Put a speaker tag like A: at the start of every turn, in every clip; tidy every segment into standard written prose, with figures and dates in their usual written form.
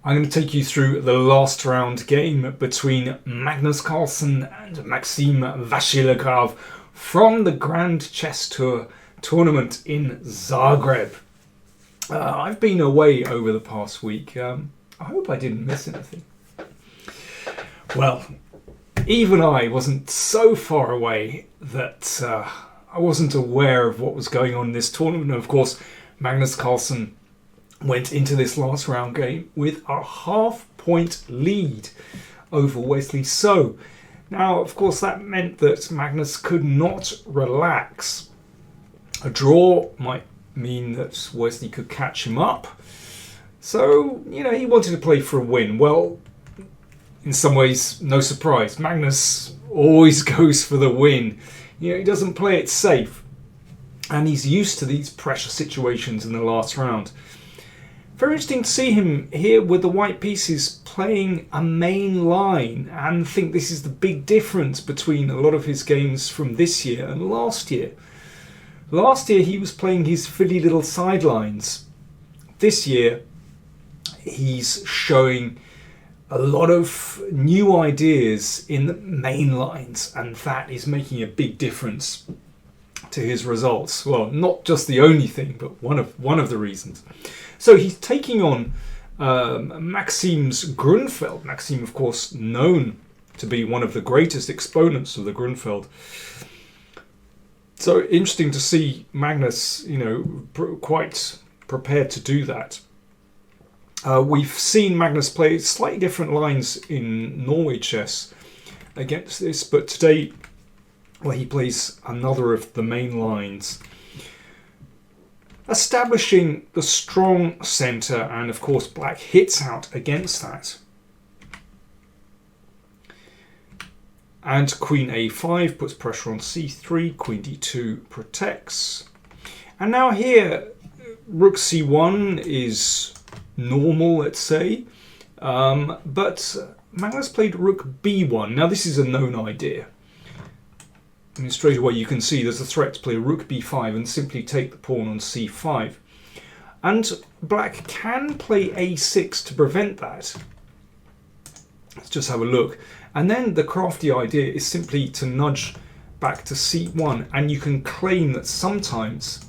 A: I'm going to take you through the last round game between Magnus Carlsen and Maxime Vachier-Lagrave from the Grand Chess Tour tournament in Zagreb. I've been away over the past week. I hope I didn't miss anything. Well, even I wasn't so far away that I wasn't aware of what was going on in this tournament. And of course, Magnus Carlsen went into this last round game with a half-point lead over Wesley So. Now, of course, that meant that Magnus could not relax. A draw might mean that Wesley could catch him up. So, he wanted to play for a win. Well, in some ways, no surprise. Magnus always goes for the win. He doesn't play it safe. And he's used to these pressure situations in the last round. Very interesting to see him here with the white pieces playing a main line, and I think this is the big difference between a lot of his games from this year and last year. Last year he was playing his fiddly little sidelines. This year he's showing a lot of new ideas in the main lines, and that is making a big difference to his results. Well, not just the only thing, but one of the reasons. So he's taking on Maxime's Grunfeld. Maxime, of course, known to be one of the greatest exponents of the Grunfeld. So interesting to see Magnus, quite prepared to do that. We've seen Magnus play slightly different lines in Norway chess against this, but today, he plays another of the main lines, establishing the strong centre, and of course black hits out against that. And queen a5 puts pressure on c3, queen d2 protects. And now here, rook c1 is normal, let's say, but Magnus played rook b1. Now this is a known idea. Straight away you can see there's a threat to play rook b5 and simply take the pawn on c5. And black can play a6 to prevent that. Let's just have a look. And then the crafty idea is simply to nudge back to c1, and you can claim that sometimes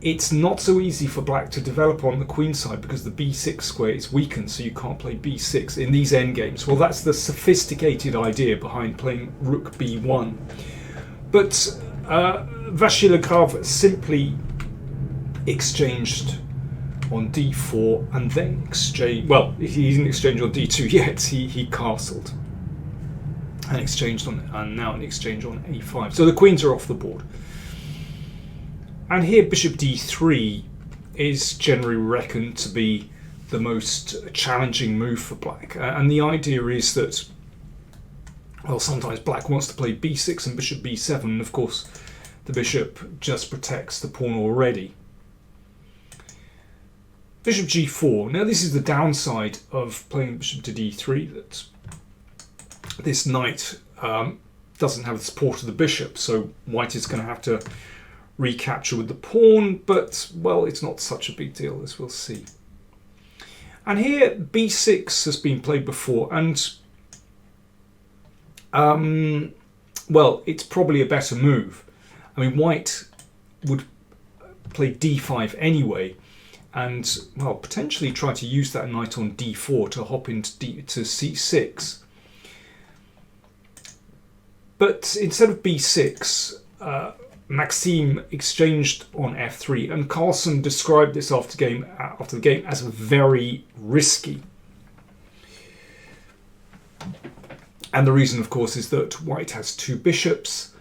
A: it's not so easy for black to develop on the queen side because the b6 square is weakened, so you can't play b6 in these endgames. Well, that's the sophisticated idea behind playing rook b1. But Vachier-Lagrave simply exchanged on d4 and then exchanged. Well, he didn't exchange on d2 yet. He castled and exchanged on, and now an exchange on a5. So the queens are off the board. And here bishop d3 is generally reckoned to be the most challenging move for black. And the idea is that, well, sometimes black wants to play b6 and bishop b7. And of course, the bishop just protects the pawn already. Bishop g4. Now this is the downside of playing bishop to d3, that this knight doesn't have the support of the bishop. So white is going to have to recapture with the pawn, but, well, it's not such a big deal, as we'll see. And here b6 has been played before, and well, it's probably a better move. I mean, white would play d5 anyway, and, well, potentially try to use that knight on d4 to hop into to c6. But instead of b6, Maxime exchanged on f3, and Carlsen described this after the game as very risky. And the reason, of course, is that white has two bishops,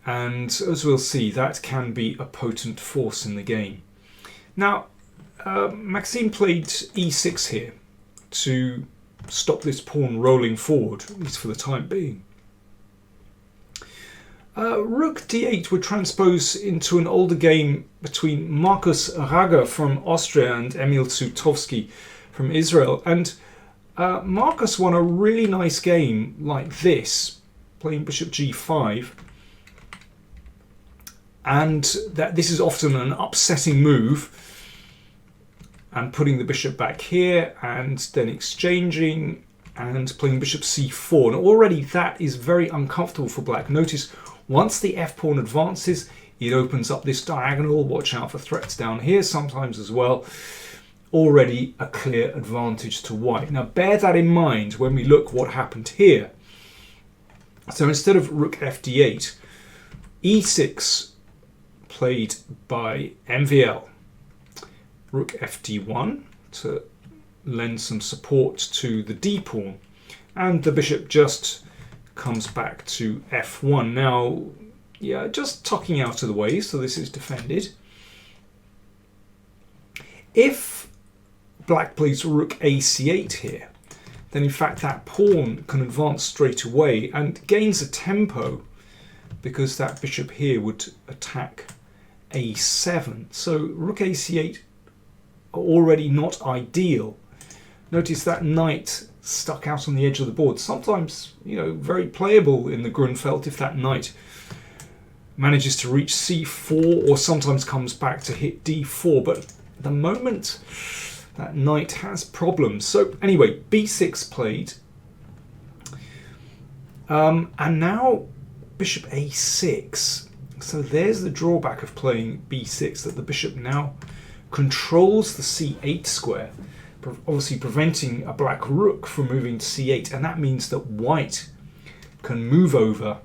A: and as we'll see, that can be a potent force in the game. Now, Maxime played e6 here to stop this pawn rolling forward, at least for the time being. Rook d8 would transpose into an older game between Markus Rager from Austria and Emil Sutovsky from Israel. And Markus won a really nice game like this, playing bishop g5. And that this is often an upsetting move. and putting the bishop back here, and then exchanging and playing bishop c4. And already that is very uncomfortable for black. Notice once the f-pawn advances, it opens up this diagonal. Watch out for threats down here sometimes as well. Already a clear advantage to white. Now bear that in mind when we look what happened here. So instead of rook fd8, e6 played by MVL, rook fd1 to lend some support to the d pawn, and the bishop just comes back to f1. Now, yeah, just tucking out of the way, so this is defended. If black plays rook ac8 here, then in fact that pawn can advance straight away and gains a tempo, because that bishop here would attack a7. So rook ac8 already not ideal. Notice that knight stuck out on the edge of the board. Sometimes, you know, very playable in the Grunfeld if that knight manages to reach c4 or sometimes comes back to hit d4. But at the moment, that knight has problems. So anyway, b6 played. And now bishop a6. So there's the drawback of playing b6, that the bishop now controls the c8 square, obviously preventing a black rook from moving to c8, and that means that white can move over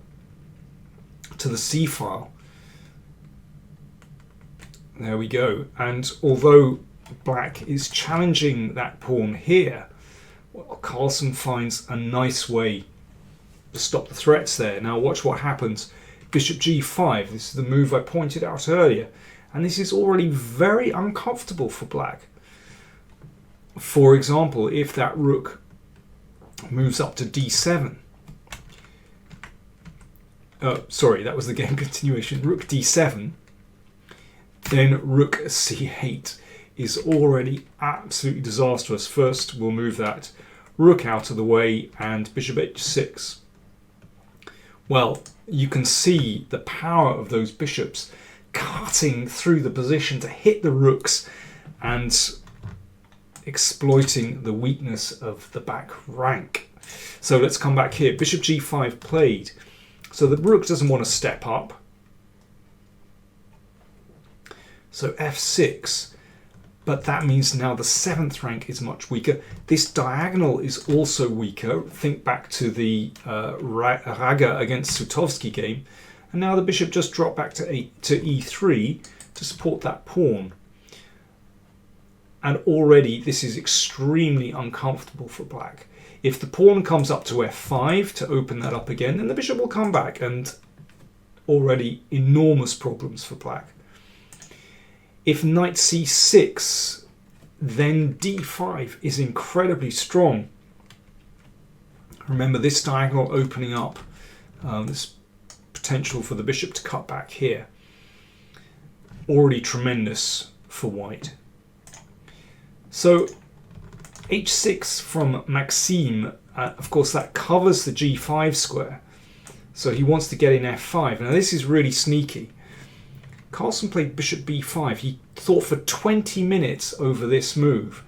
A: to the c file. There we go. And although black is challenging that pawn here, well, Carlsen finds a nice way to stop the threats there. Now watch what happens. Bishop g5, this is the move I pointed out earlier, and this is already very uncomfortable for black. For example, if that rook moves up to d7, sorry, that was the game continuation, rook d7, then rook c8 is already absolutely disastrous. First we'll move that rook out of the way, and bishop h6. Well, you can see the power of those bishops cutting through the position to hit the rooks and exploiting the weakness of the back rank. So let's come back here. Bishop g5 played. So the rook doesn't want to step up. So f6. But that means now the 7th rank is much weaker. This diagonal is also weaker. Think back to the Raga against Sutovsky game. And now the bishop just dropped back to e3 to support that pawn. And already this is extremely uncomfortable for black. If the pawn comes up to f5 to open that up again, then the bishop will come back, and already enormous problems for black. If knight c6, then d5 is incredibly strong. Remember this diagonal opening up, this potential for the bishop to cut back here. Already tremendous for white. So h6 from Maxime, of course that covers the g5 square. So he wants to get in f5. Now this is really sneaky. Carlsen played bishop b5. He thought for 20 minutes over this move,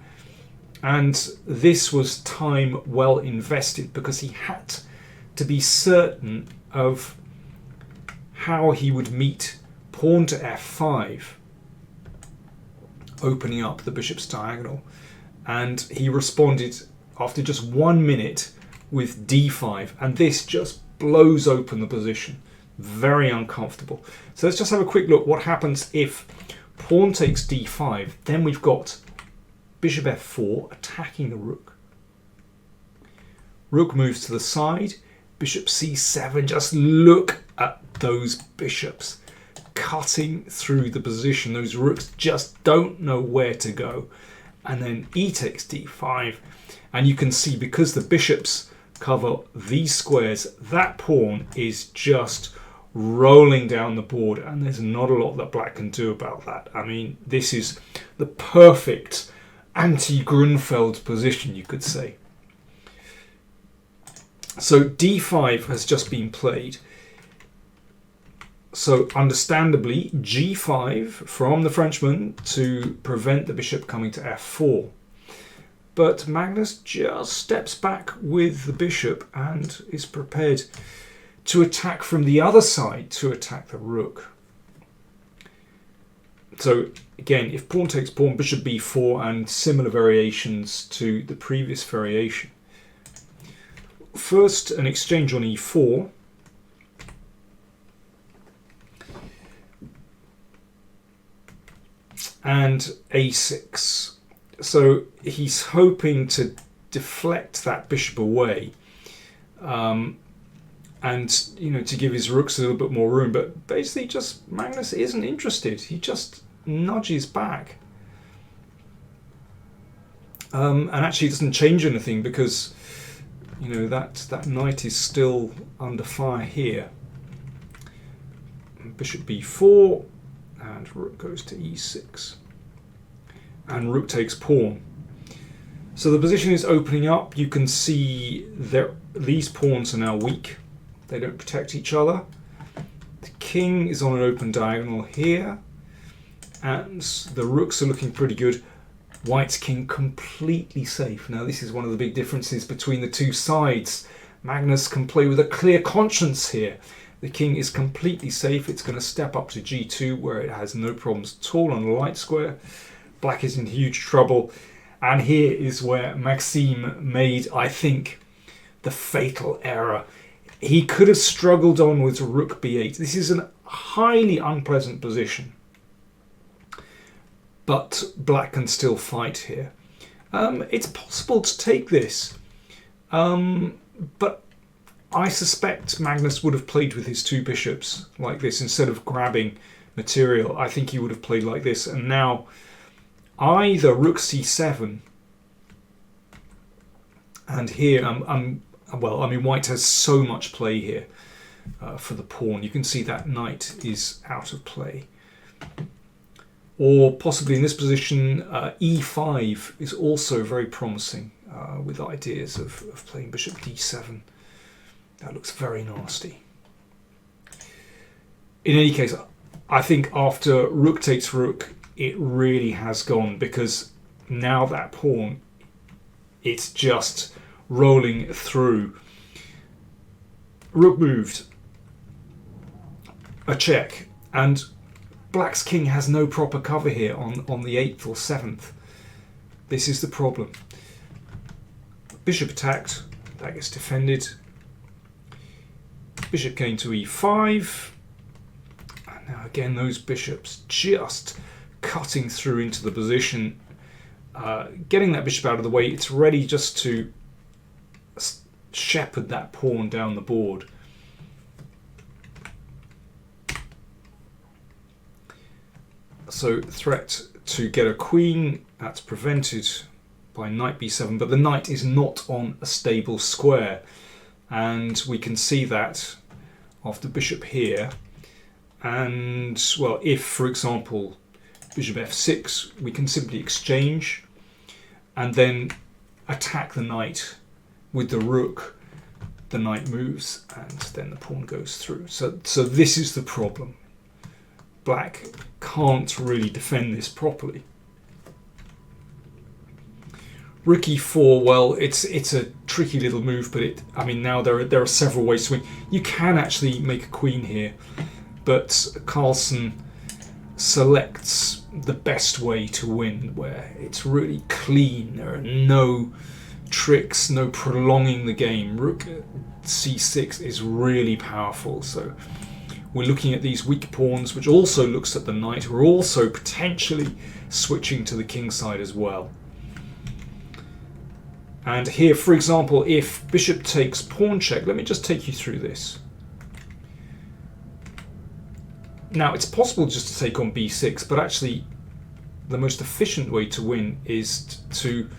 A: and this was time well invested, because he had to be certain of how he would meet pawn to f5, opening up the bishop's diagonal. And he responded after just 1 minute with d5, and this just blows open the position. Very uncomfortable. So let's just have a quick look what happens if pawn takes d5. Then we've got bishop f4 attacking the rook. Rook moves to the side. Bishop c7. Just look at those bishops cutting through the position. Those rooks just don't know where to go. And then e takes d5. And you can see, because the bishops cover these squares, that pawn is just rolling down the board, and there's not a lot that black can do about that. I mean, this is the perfect anti-Grunfeld position, you could say. So d5 has just been played. So understandably, g5 from the Frenchman to prevent the bishop coming to f4. But Magnus just steps back with the bishop and is prepared to attack from the other side to attack the rook. So again, if pawn takes pawn, bishop b4, and similar variations to the previous variation. First, an exchange on e4. And a6. So he's hoping to deflect that bishop away, and to give his rooks a little bit more room. But basically, just Magnus isn't interested. He just nudges back, and actually doesn't change anything because that knight is still under fire here. Bishop b4. And rook goes to e6. And rook takes pawn. So the position is opening up. You can see these pawns are now weak. They don't protect each other. The king is on an open diagonal here. And the rooks are looking pretty good. White's king completely safe. Now this is one of the big differences between the two sides. Magnus can play with a clear conscience here. The king is completely safe. It's going to step up to g2 where it has no problems at all on the light square. Black is in huge trouble. And here is where Maxime made, I think, the fatal error. He could have struggled on with rook b8. This is a highly unpleasant position. But black can still fight here. It's possible to take this. But I suspect Magnus would have played with his two bishops like this instead of grabbing material. I think he would have played like this. And now either rook c7, and here white has so much play here for the pawn. You can see that knight is out of play. Or possibly in this position, e5 is also very promising with ideas of playing bishop d7. That looks very nasty. In any case, I think after rook takes rook, it really has gone, because now that pawn, it's just rolling through. Rook moved. A check. And black's king has no proper cover here on the 8th or 7th. This is the problem. Bishop attacked. That gets defended. Bishop came to e5. And now again, those bishops just cutting through into the position. Getting that bishop out of the way. It's ready just to shepherd that pawn down the board. So threat to get a queen, that's prevented by knight b7, but the knight is not on a stable square. And we can see that after bishop here. And, well, if, for example, bishop f6, we can simply exchange and then attack the knight with the rook. The knight moves and then the pawn goes through. So this is the problem. Black can't really defend this properly. Rook e4, well, it's a tricky little move, but now there are several ways to win. You can actually make a queen here, but Carlsen selects the best way to win, where it's really clean. There are no tricks, no prolonging the game. Rook c6 is really powerful, so we're looking at these weak pawns, which also looks at the knight. We're also potentially switching to the king side as well. And here, for example, if bishop takes pawn check, let me just take you through this. Now, it's possible just to take on b6, but actually the most efficient way to win is to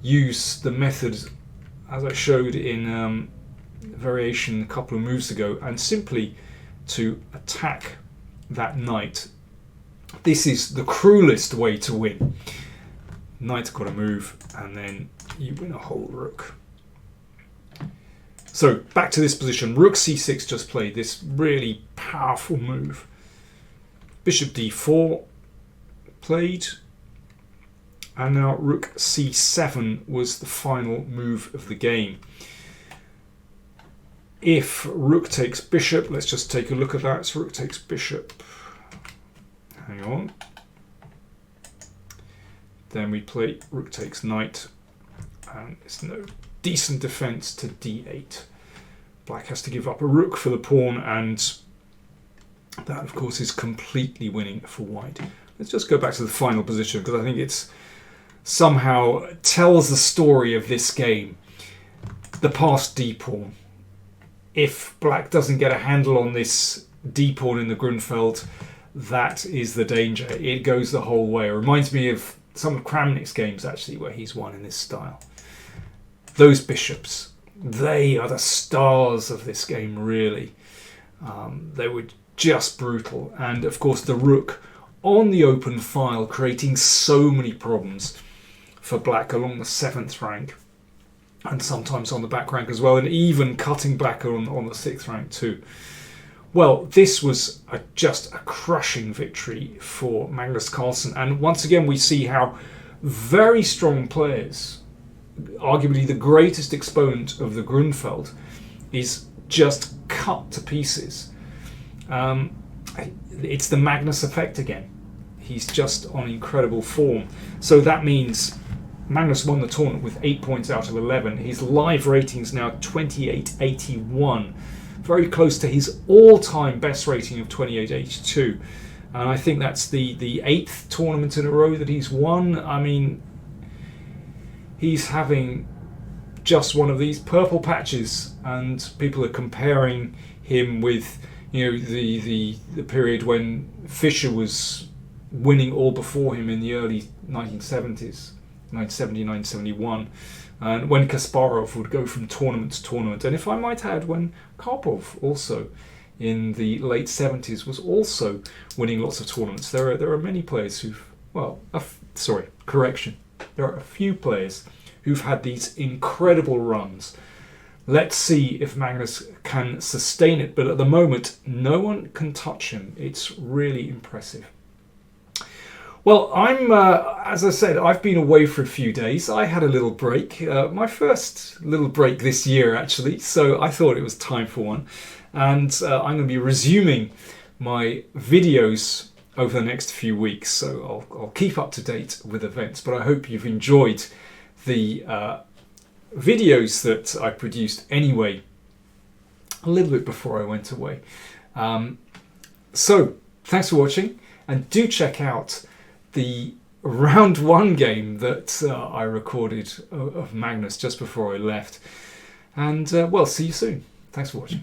A: use the method as I showed in variation a couple of moves ago, and simply to attack that knight. This is the cruelest way to win. Knight's got to move, and then you win a whole rook. So back to this position. Rook c6 just played this really powerful move. Bishop d4 played. And now rook c7 was the final move of the game. If rook takes bishop, let's just take a look at that. So rook takes bishop. Hang on. Then we play rook takes knight. And it's no decent defense to d8. Black has to give up a rook for the pawn, and that, of course, is completely winning for white. Let's just go back to the final position, because I think it's somehow tells the story of this game. The passed d-pawn. If black doesn't get a handle on this d-pawn in the Grunfeld, that is the danger. It goes the whole way. It reminds me of some of Kramnik's games, actually, where he's won in this style. Those bishops, they are the stars of this game, really. They were just brutal. And, of course, the rook on the open file, creating so many problems for black along the 7th rank. And sometimes on the back rank as well, and even cutting black on the 6th rank too. Well, this was just a crushing victory for Magnus Carlsen. And once again, we see how very strong players, arguably the greatest exponent of the Grunfeld, is just cut to pieces. It's the Magnus effect again. He's just on incredible form. So that means Magnus won the tournament with 8 points out of 11. His live rating's now 28.81. Very close to his all-time best rating of 28.82. And I think that's the 8th tournament in a row that he's won. I mean, he's having just one of these purple patches, and people are comparing him with, you know, the period when Fischer was winning all before him in the early 1970s. 1970, 1971, and when Kasparov would go from tournament to tournament, and if I might add, when Karpov also in the late 70s was also winning lots of tournaments. There are many players who've, well, correction, there are a few players who've had these incredible runs. Let's see if Magnus can sustain it, but at the moment no one can touch him. It's really impressive. Well, as I said, I've been away for a few days. I had a little break, my first little break this year, actually, so I thought it was time for one. And I'm going to be resuming my videos over the next few weeks, so I'll keep up to date with events. But I hope you've enjoyed the videos that I produced anyway, a little bit before I went away. So, thanks for watching, and do check out the round 1 game that I recorded of Magnus just before I left. And well, see you soon. Thanks for watching.